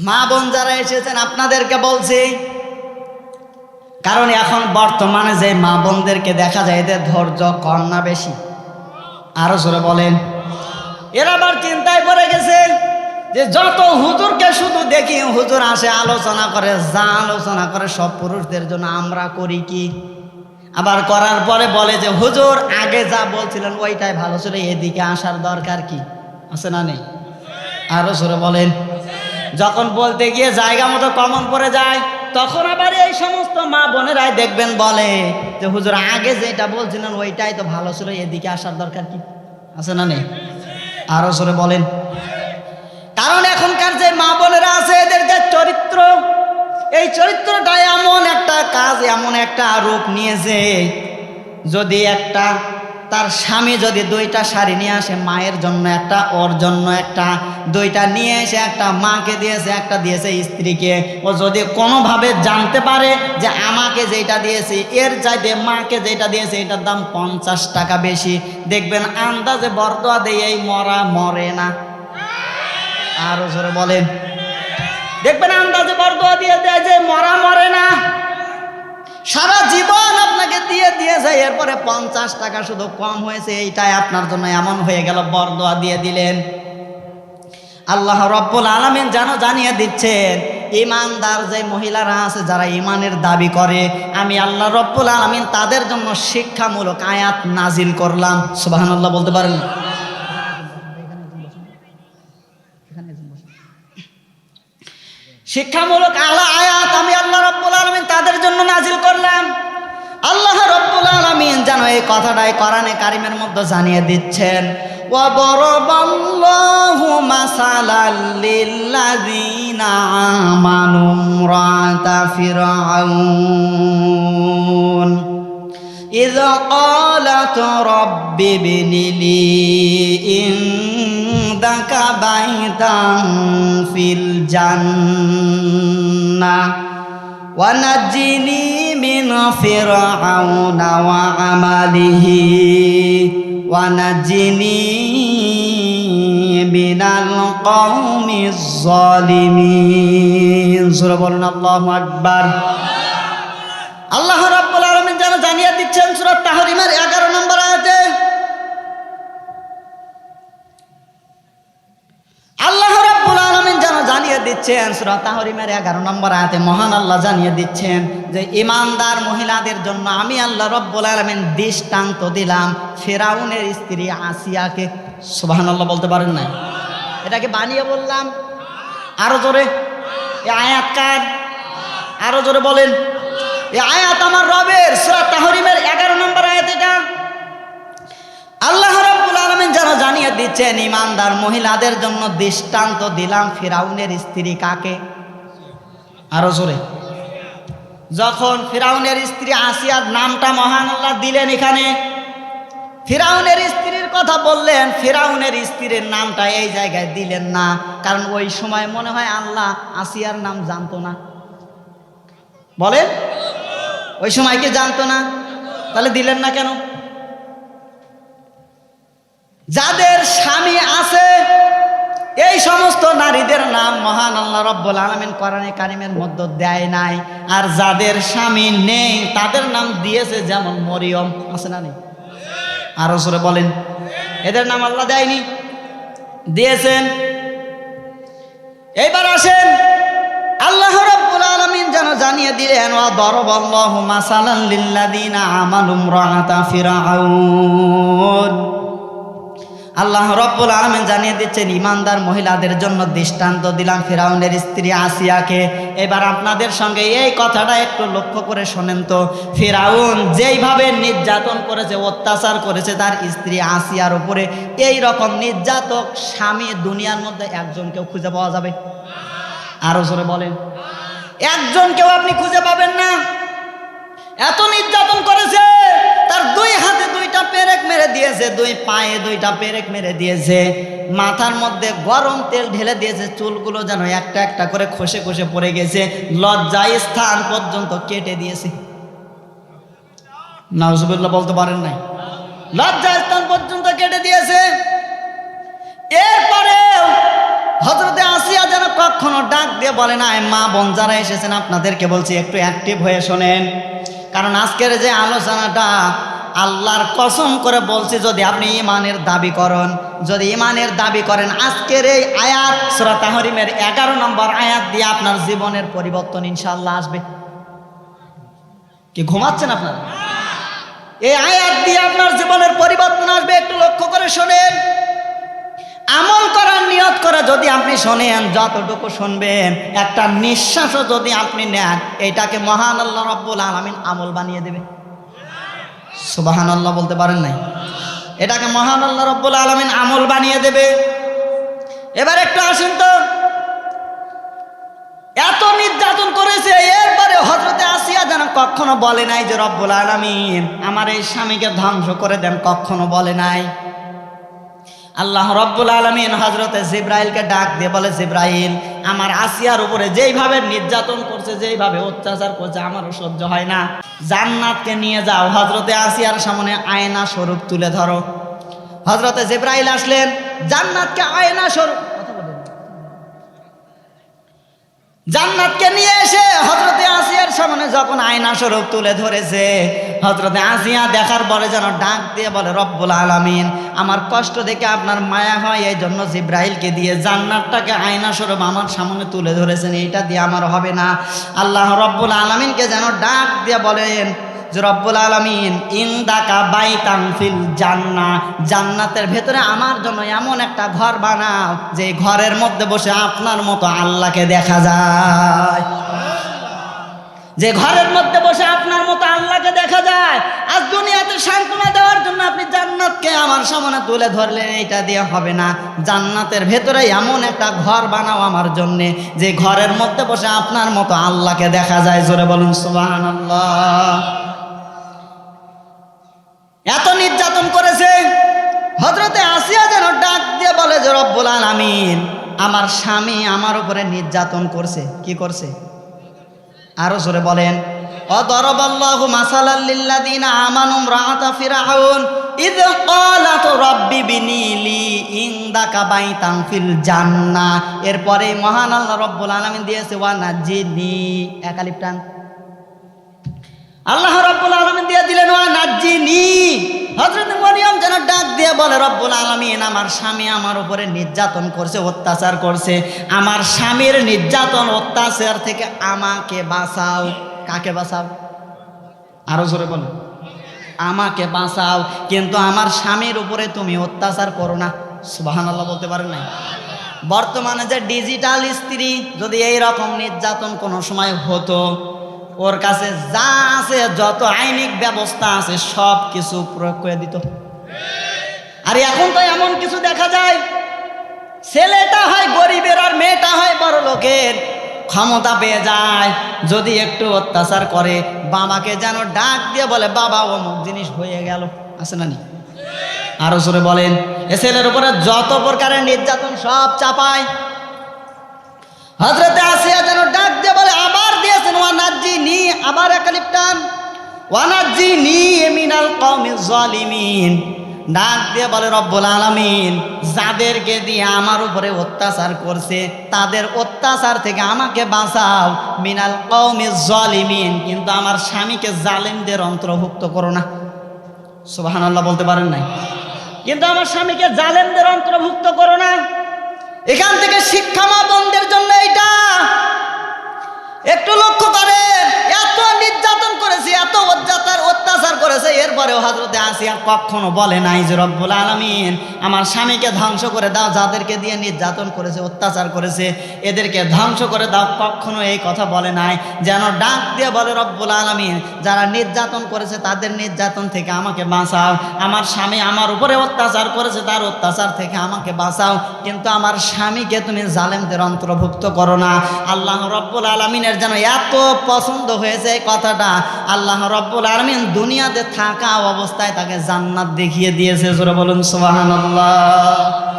মা বোন যারা এসেছেন আপনাদেরকে বলছি, কারণ এখন বর্তমানে যে মা বোনদেরকে দেখা যায় এদের ধৈর্য কম না বেশি? আরো জোরে বলেন। এরা আবার চিন্তায় পড়ে গেছে যে যত হুজুরকে শুধু দেখি হুজুর আসে আলোচনা করে, যা আলোচনা করে সব পুরুষদের জন্য, আমরা করি কি? আবার করার পরে বলে যে হুজুর আগে যা বলছিলেন ওইটাই ভালো ছিল, এদিকে আসার দরকার কি আছে না নেই? আরো জোরে বলেন। যখন বলতে গিয়ে জায়গা মতো কমন পড়ে যায় তখন আবার এই সমস্ত মা বোনেরাই দেখবেন বলে যে হুজুর আগে যেটা বলছিলেন ওইটাই তো ভালো ছিল, এদিকে আসার দরকার কি আছে না নেই? আরো জোরে বলেন। কারণ এখনকার যে মা বোনেরা আছে এদের যে চরিত্র, এই চরিত্রটা এমন একটা কাজ, এমন একটা রূপ নিয়েছে, যদি একটা তার স্বামী যদি দুইটা শাড়ি নিয়ে আসে, মায়ের জন্য একটা, ওর জন্য একটা, দুইটা নিয়ে এসে একটা মাকে দিয়েছে, একটা দিয়েছে স্ত্রীকে, ও যদি কোনোভাবে জানতে পারে যে আমাকে যেটা দিয়েছে এর চাইতে মাকে যেটা দিয়েছে এটার দাম 50 টাকা বেশি, দেখবেন আন্দাজে বরদোয়া দিয়ে এই মরা মরে না। আরো জোরে বলেন। দেখবেন আন্দাজে বরদোয়া দিয়ে দেয় যে মরা মরে না, সারা জীবন আপনাকে দিয়ে দিয়ে যায়, এরপরে 50 টাকা শুধু কম হয়েছে এইটাই আপনার জন্য এমন হয়ে গেল, বরদোয়া দিয়ে দিলেন। আল্লাহ রব্বুল আলামিন যেন জানিয়ে দিচ্ছেন ইমানদার যে মহিলারা আছে যারা ইমানের দাবি করে, আমি আল্লাহ রব্বুল আলামিন তাদের জন্য শিক্ষামূলক আয়াত নাজিল করলাম। সুবহানাল্লাহ বলতে পারেন? শিক্ষামূলক আয়াত আমি আল্লাহ রব্বুল আলামিন তাদের জন্য নাজিল করলাম। আল্লাহ রব্বুল আলামিন যেন এই কথাটাই কোরআনে কারিমের মধ্যে জানিয়ে দিচ্ছেন, ওয়া বরাবাল্লাহু মাসালাল লিল্লাযিনা আমানু ইমরাতা ফিরআউন إذ قالت رب ابن لي عندك بيتا في الجنة ونجني من فرعون وعمله ونجني من القوم الظالمين سورة الله أكبر। আল্লাহ রাব্বুল আলামিন যেন জানিয়ে দিচ্ছেন সূরা তাহরিমের 11 নম্বর আয়াতে, আল্লাহ রাব্বুল আলামিন যেন জানিয়ে দিচ্ছেন সূরা তাহরিমের 11 নম্বর আয়াতে, মহান আল্লাহ জানিয়ে দিচ্ছেন যে ঈমানদার মহিলাদের জন্য আমি আল্লাহ রাব্বুল আলামিন দৃষ্টান্ত দিলাম ফিরাউনের স্ত্রী আসিয়াকে। সুবহানাল্লাহ বলতে পারেন না? এটাকে বানিয়ে বললাম। আরো জোরে। এই আয়াত কার? আরো জোরে বলেন। এই আয়াত আমার রবের, সূরা তাহরিমের 11 নম্বর আয়াত। এটা আল্লাহ রাব্বুল আলামিন যেন জানিয়ে দিচ্ছেন ঈমানদার মহিলাদের জন্য দৃষ্টান্ত দিলাম ফিরাউনের স্ত্রী কাকে? আরো জোরে। যখন ফিরাউনের স্ত্রী আসিয়ার নামটা মহান আল্লাহ দিলেন, এখানে ফিরাউনের স্ত্রীর কথা বললেন, ফিরাউনের স্ত্রীর নামটা এই জায়গায় দিলেন না, কারণ ওই সময় মনে হয় আল্লাহ আসিয়ার নাম জানতো না। বলেন, ওই সময় কি জানতো না? তাহলে দিলেন না কেন? যাদের স্বামী আছে এই সমস্ত নারীদের নাম মহান আল্লাহ রব্বুল আলামিন কোরআনে কারিমের মধ্যে দেয় নাই, আর যাদের স্বামী নেই তাদের নাম দিয়েছে, যেমন মরিয়ম আছে না নেই? আরো জোরে বলেন। এদের নাম আল্লাহ দেয়নি, দিয়েছেন। এইবার আসেন, আল্লাহ রাব্বুল আলামিন যেন জানিয়ে দিলেন ওয়া দারাবাল্লাহু মাসালান লিল্লাযিনা আমানু ইমরাতা ফিরআউন। আল্লাহ রাব্বুল আলামিন জানিয়ে দিচ্ছেন ঈমানদার মহিলাদের জন্য দৃষ্টান্ত দিলাম ফিরাউনের স্ত্রী আসিয়াকে। এবার আপনাদের সঙ্গে এই কথাটা একটু লক্ষ্য করে শোনেন তো, ফিরাউন যেইভাবে নির্যাতন করেছে, অত্যাচার করেছে তার স্ত্রী আসিয়ার উপরে, এই রকম নির্যাতক স্বামী দুনিয়ার মধ্যে একজনকেও খুঁজে পাওয়া যাবে? আরো জোরে বলেন। একজনকেও আপনি খুঁজে পাবেন না। এত নির্যাতন করেছে, তার দুই হাতে দুইটা পেরেক মেরে দিয়েছে, দুই পায়ে দুইটা পেরেক মেরে দিয়েছে, মাথার মধ্যে গরম তেল ঢেলে দিয়েছে, চুলগুলো যেন একটা একটা করে খসে খসে পড়ে গেছে, লজ্জায় স্থান পর্যন্ত কেটে দিয়েছে। নাউজুবিল্লাহ বলতে পারেন নাই? লজ্জায় স্থান পর্যন্ত কেটে দিয়েছে। এরপরে হযরতে আসিয়া যেন কখনো ডাক ডাক দিয়ে বলে না, মা বোন যারা এসেছেন আপনাদেরকে বলছি একটু অ্যাক্টিভ হয়ে শোনেন, কারণ আজকের যে আলোচনাটা আল্লাহর কসম করে বলছি, যদি আপনি ঈমানের দাবি করেন, যদি ঈমানের দাবি করেন, আজকের এই আয়াত সূরা তাহরিমের 11 নম্বর আয়াত দিয়ে আপনার জীবনের পরিবর্তন ইনশাআল্লাহ আসবে। কি ঘুমাচ্ছেন আপনারা? এই আয়াত দিয়ে আপনার জীবনের পরিবর্তন আসবে। একটু লক্ষ্য করে শোনেন, আমল করার নিয়ত করে যদি আপনি শোনেন, যতটুকু শুনবেন একটা নিঃশ্বাসও যদি আপনি নেন, এটাকে মহান আল্লাহ রাব্বুল আলামিন আমল বানিয়ে দেবে। সুবহানাল্লাহ বলতে পারেন নাই? এটাকে মহান আল্লাহ রাব্বুল আলামিন আমল বানিয়ে দেবে। এবার একটু আসেন তো, এত নির্যাতন করেছে, এরপরে হযরতে আসিয়া যেন কখনো বলে নাই যে রব্বুল আলামিন আমার এই স্বামীকে ধ্বংস করে দেন, কখনো বলে নাই। আল্লাহ রব্বুল আলামিন হযরতে জিবরাইলকে ডাক দিয়ে বলে, জিবরাইল, আমার আসিয়ার উপরে যেইভাবে নির্যাতন করছে, যেইভাবে অত্যাচার করছে, আমারও সহ্য হয় না। জান্নাতকে নিয়ে যাও, হযরতে আসিয়ার সামনে আয়না স্বরূপ তুলে ধরো। হযরতে জিবরাইল আসলেন, জান্নাতকে আয়না স্বরূপ, জান্নাতকে নিয়ে এসে হযরতে আসিয়ার সামনে যখন আয়না স্বরূপ তুলে ধরেছে, হযরতে আসিয়া দেখার পরে যেন ডাক দিয়ে বলে, রব্বুল আলামিন আমার কষ্ট দেখে আপনার মায়া হয়, এই জন্য জিবরাইলকে দিয়ে জান্নাতটাকে আয়না স্বরূপ আমার সামনে তুলে ধরেছেন, এইটা দিয়ে আমার হবে না। আল্লাহ রব্বুল আলামিনকে যেন ডাক দিয়ে বলেন যে রব্বুল আলামিন ইনদাকা বাইতান ফিল জান্নাহ, জান্নাতের ভেতরে আমার জন্য এমন একটা ঘর বানাও যে ঘরের মধ্যে বসে আপনার মতো আল্লাহকে দেখা যায়, যে ঘরের মধ্যে বসে আপনার মতো আল্লাহকে দেখা যায়। আজ দুনিয়াতে সান্ত্বনা দেওয়ার জন্য আপনি জান্নাতকে আমার সামনে তুলে ধরলেন, এইটা দিয়ে হবে না। জান্নাতের ভেতরে এমন একটা ঘর বানাও আমার জন্য, যে ঘরের মধ্যে বসে আপনার মতো আল্লাহকে দেখা যায়। জোরে বলুন সুবহানাল্লাহ। এত নির্যাতন করেছে, হযরতে আসিয়া যেন ডাক দিয়ে বলে যে রব্বুল আলামিন আমার স্বামী আমার উপরে নির্যাতন করছে। কি করছে? আরো জোরে বলেন। অদরবাল্লাহু মাসালাল লিল্লাযিনা আমানু ইমরাআতা ফিরআউন ইয ক্বালাত রাব্বি বিনিলি ইনদাকা বাইতান ফিল জান্নাহ। এরপরে মহান আল্লাহ রব্বুল আলামিন দিয়েছে ওয়া নাজ্জিনি, একালিফ টান, আল্লাহ রব্বুল আলামিন দিয়ে দিলেন ওয়া নাজ্জিনি। হযরত মরিয়ম যেন ডাক দিয়ে বলে রব্বুল আলামিন আমার স্বামী আমার উপরে নির্যাতন করছে, অত্যাচার করছে, আমার স্বামীর নির্যাতন অত্যাচার থেকে আমাকে বাঁচাও। কাকে বাঁচাও? আরো জোরে বলো, আমাকে বাঁচাও, কিন্তু আমার স্বামীর উপরে তুমি অত্যাচার করো না। সুবহানাল্লাহ বলতে পারেন না? বর্তমানে যে ডিজিটাল স্ত্রী, যদি এই রকম নির্যাতন কোনো সময় হতো, ওর কাছে যা আছে, যত আইনিক ব্যবস্থা আছে, সব কিছু প্রয়োগ করে দিত। আর এখন তো এমন কিছু দেখা যায়, ছেলেটা হয় গরিবের আর মেয়েটা হয় বড় লোকের, ক্ষমতা পেয়ে যায়, যদি একটু অত্যাচার করে বাবাকে যেন ডাক দিয়ে বলে বাবা অমুক জিনিস হয়ে গেল। আছে না নি? আরো জোরে বলেন। এ ছেলের উপরে যত প্রকারের নির্যাতন সব চাপায়। হযরতে আসিয়া যেন ডাক দিয়ে বলে, আবার দিয়েছেন ওয়া নাজ্জিনি, আবার একালিফ টান, ওয়া নাজ্জিনি মিনাল কওমিজ জালিমিন। ডাক দিয়ে বলে রব্বুল আলামিন যাদেরকে দিয়ে আমার উপরে অত্যাচার করছে, তাদের অত্যাচার থেকে আমাকে বাঁচাও। মিনাল কওমিজ জালিমিন, কিন্তু আমার স্বামীকে জালেমদের অন্তর্ভুক্ত করো না। সুবহানাল্লাহ বলতে পারেন নাই? কিন্তু আমার স্বামীকে জালেমদের অন্তর্ভুক্ত করো না। এখান থেকে শিক্ষা মা বোনদের জন্য এইটা। একটু লক্ষ্য করেন, এত নির্যাতন করেছে, এত অত্যাচার করেছে, এরপরেও হযরতে আসিয়া কখনো বলে নাই যে রব্বুল আলামিন আমার স্বামীকে ধ্বংস করে দাও, যাদেরকে দিয়ে নির্যাতন করেছে, অত্যাচার করেছে, এদেরকে ধ্বংস করে দাও। কখনো এই কথা বলে নাই। যেন ডাক দিয়ে বলে রব্বুল আলামিন যারা নির্যাতন করেছে তাদের নির্যাতন থেকে আমাকে বাঁচাও। আমার স্বামী আমার উপরে অত্যাচার করেছে, তার অত্যাচার থেকে আমাকে বাঁচাও, কিন্তু আমার স্বামীকে তুমি জালেমদের অন্তর্ভুক্ত করো না। আল্লাহ রব্বুল আলামিনের যেন এত পছন্দ হয়েছে এই কথাটা, আল্লাহ রব্বুল আলামিন দুনিয়াতে থাকা অবস্থায় তাকে জান্নাত দেখিয়ে দিয়েছে। জোরে বলুন সুবহানাল্লাহ।